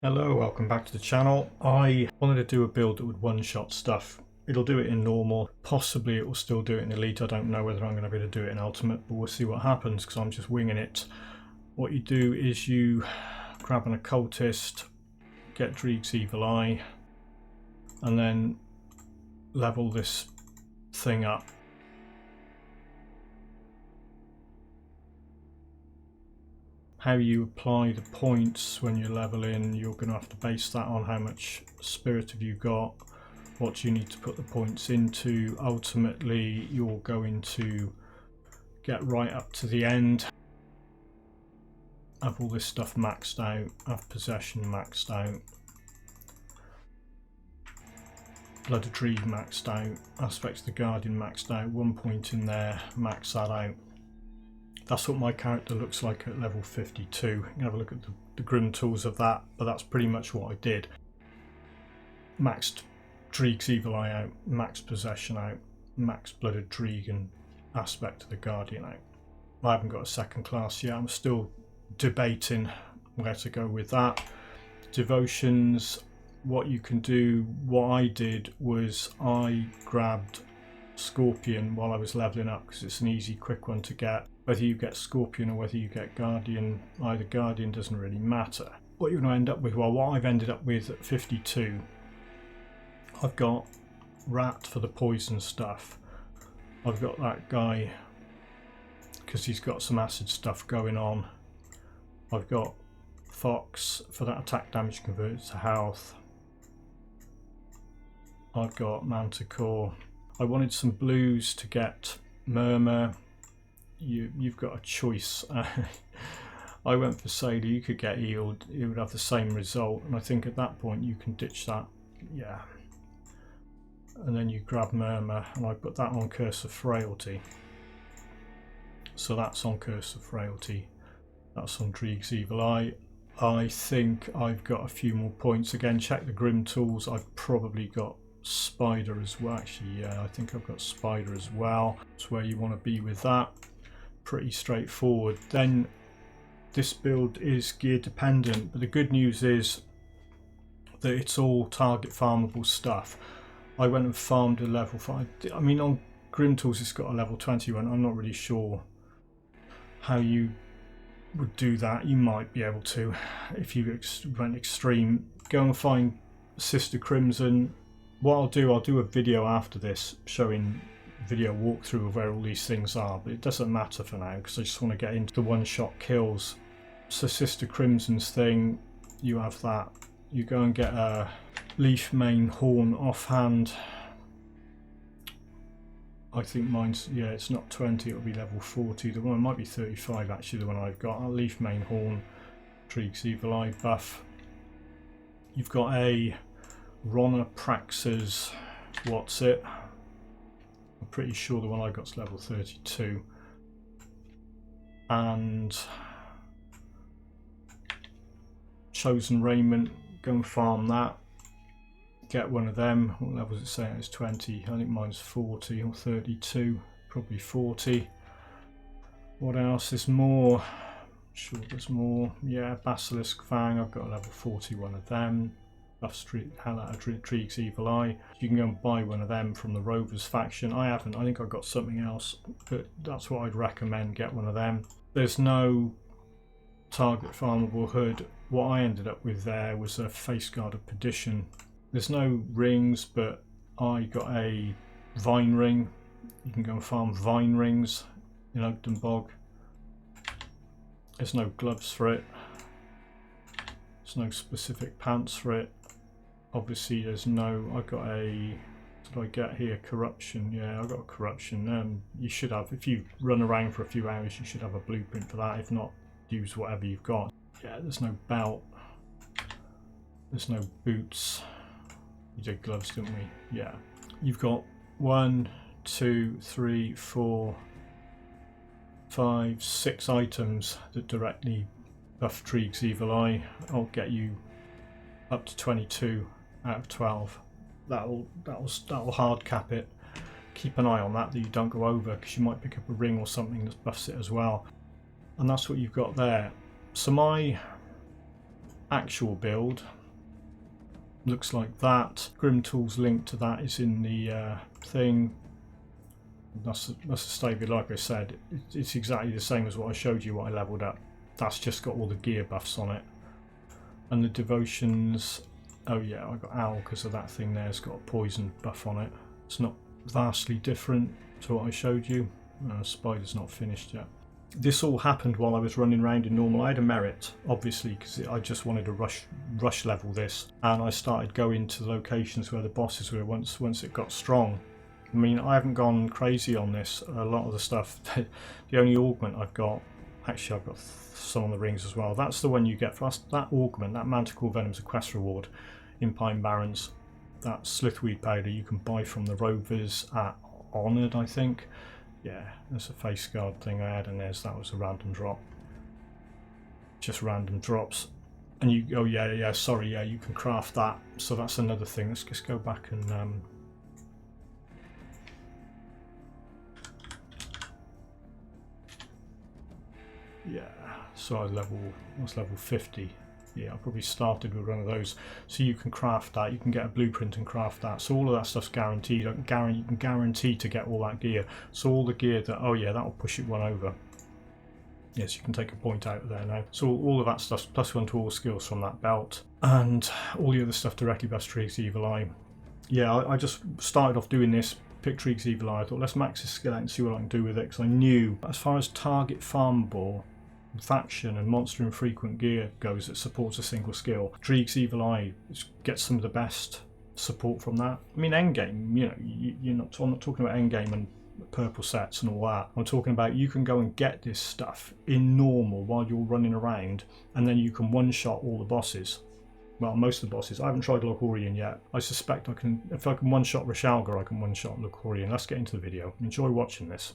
Hello, welcome back to the channel. I wanted to do a build that would one-shot stuff. It'll do it in normal, possibly it will still do it in elite. I don't know whether I'm going to be able to do it in ultimate, but we'll see what happens because I'm just winging it. What you do is you grab an occultist, get Dreeg's evil eye, and then level this thing up. How you apply the points when you level in, you're going to have to base that on how much spirit have you got, what you need to put the points into. Ultimately, you're going to get right up to the end, have all this stuff maxed out, have possession maxed out, Blood of Dreeg maxed out, Aspects of the Guardian maxed out, 1 point in there, max that out. That's what my character looks like at level 52. You can have a look at the Grimtools of that, but that's pretty much what I did. Maxed Dreeg's evil eye out, maxed possession out, maxed Blood of Dreeg and Aspect of the Guardian out. I haven't got a second class yet. I'm still debating where to go with that. Devotions, what you can do, what I did was I grabbed Scorpion while I was leveling up because it's an easy, quick one to get. Whether you get Scorpion or whether you get Guardian, either Guardian doesn't really matter. What you're going to end up with, well, what I've ended up with at 52, I've got Rat for the poison stuff. I've got that guy because he's got some acid stuff going on. I've got Fox for that attack damage converted to health. I've got Manticore. I wanted some blues to get Murmur. You've got a choice. I went for Sailor. You could get healed, it would have the same result, and I think at that point you can ditch that, yeah. And then you grab Murmur, and I put that on Curse of Frailty. So that's on Curse of Frailty. That's on Dreeg's evil eye. I think I've got a few more points. Again, check the Grimtools. I've probably got Spider as well. Actually, yeah, I think I've got Spider as well. That's where you want to be with that. Pretty straightforward. Then this build is gear dependent, but the good news is that it's all target farmable stuff. I went and farmed a level 5. I mean, on Grimtools it's got a level 21. I'm not really sure how you would do that. You might be able to if you went extreme. Go and find Sister Crimson. What I'll do a video after this showing video walkthrough of where all these things are, but it doesn't matter for now because I just want to get into the one-shot kills. So Sister Crimson's thing, you have that. You go and get a Leaf Mane Horn offhand. I think mine's, yeah, it's not 20, it'll be level 40. The one might be 35 actually, the one I've got. A Leaf Mane Horn, Dreeg's evil eye buff. You've got a Ronna Prax's, what's it? I'm pretty sure the one I got's level 32. And Chosen Raiment, go and farm that. Get one of them. What level is it saying? It's 20. I think mine's 40 or 32. Probably 40. What else? There's more. Sure, there's more. Yeah, Basilisk Fang. I've got a level 41 of them. Buff Street, Dreeg's evil eye. You can go and buy one of them from the Rovers faction. I haven't. I think I've got something else, but that's what I'd recommend. Get one of them. There's no target farmable hood. What I ended up with there was a Face Guard of Perdition. There's no rings, but I got a Vine Ring. You can go and farm Vine Rings in Ogden Bog. There's no gloves for it. There's no specific pants for it. Obviously there's no, I got a, what did I get here? Corruption. Yeah, I got a Corruption. You should have, if you run around for a few hours, you should have a blueprint for that. If not, use whatever you've got. Yeah, there's no belt. There's no boots. We did gloves, didn't we? Yeah. You've got 1, 2, 3, 4, 5, 6 items that directly buff Dreeg's evil eye. I'll get you up to 22 out of 12. That'll hard cap it. Keep an eye on that you don't go over, because you might pick up a ring or something that buffs it as well. And that's what you've got there. So my actual build looks like that. Grimtools link to that is in the thing. That's a stable, like I said, it's exactly the same as what I showed you, what I leveled up. That's just got all the gear buffs on it. And the devotions, oh yeah, I got owl because of that thing there, it's got a poison buff on it. It's not vastly different to what I showed you. Spider's not finished yet. This all happened while I was running around in normal. I had a merit, obviously, because I just wanted to rush level this, and I started going to locations where the bosses were once it got strong. I mean, I haven't gone crazy on this. A lot of the stuff, the only augment I've got, actually I've got some on the rings as well. That's the one you get for us. That augment, that Manticore Venom's a quest reward in Pine Barrens. That Slithweed powder you can buy from the Rovers at Honoured, I think. Yeah, there's a face guard thing I had, and that was a random drop. Just random drops. And you, oh yeah, sorry, yeah, you can craft that. So that's another thing. Let's just go back and yeah, so I was level 50. Yeah, I probably started with one of those. So you can craft that, you can get a blueprint and craft that. So all of that stuff's guaranteed. You can guarantee to get all that gear. So all the gear that, oh yeah, that'll push it one over. Yes, you can take a point out of there now. So all of that stuff's +1 to all skills from that belt. And all the other stuff directly buffs Dreeg's Evil Eye. Yeah, I just started off doing this, picked Dreeg's Evil Eye. I thought, let's max this skill out and see what I can do with it. Because I knew, as far as target farmable, faction and monster infrequent gear goes that supports a single skill, Dreeg's Evil Eye gets some of the best support from that. I mean, endgame, you know, I'm not talking about endgame and purple sets and all that. I'm talking about you can go and get this stuff in normal while you're running around, and then you can one-shot all the bosses. Well, most of the bosses. I haven't tried Locorian yet. I suspect I can, if I can one-shot Rashalga, I can one-shot Locorian. Let's get into the video. Enjoy watching this.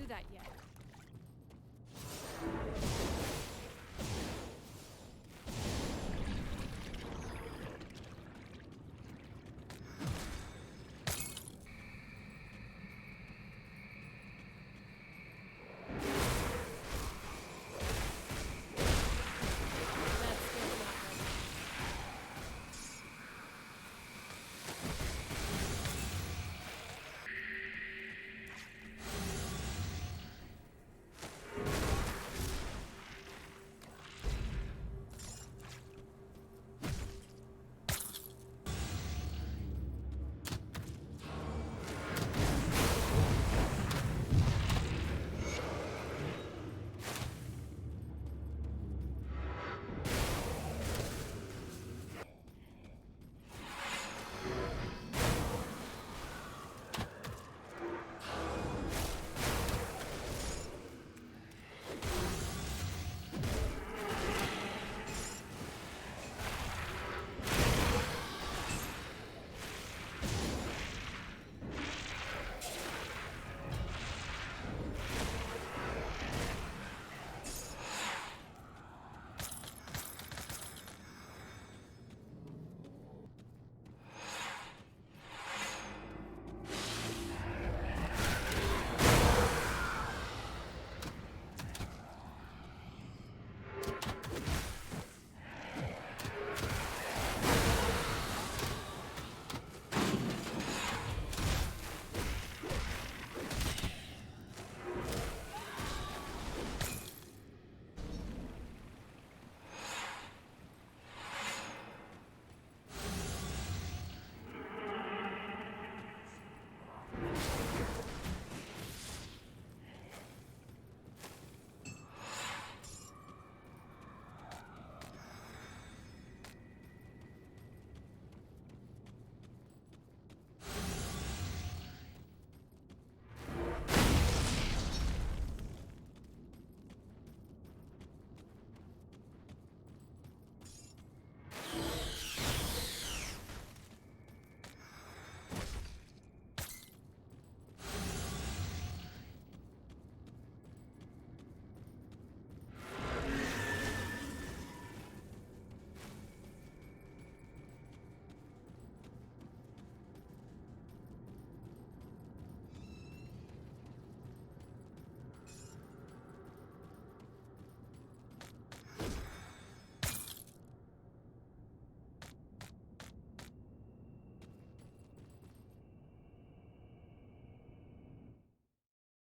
do that yet.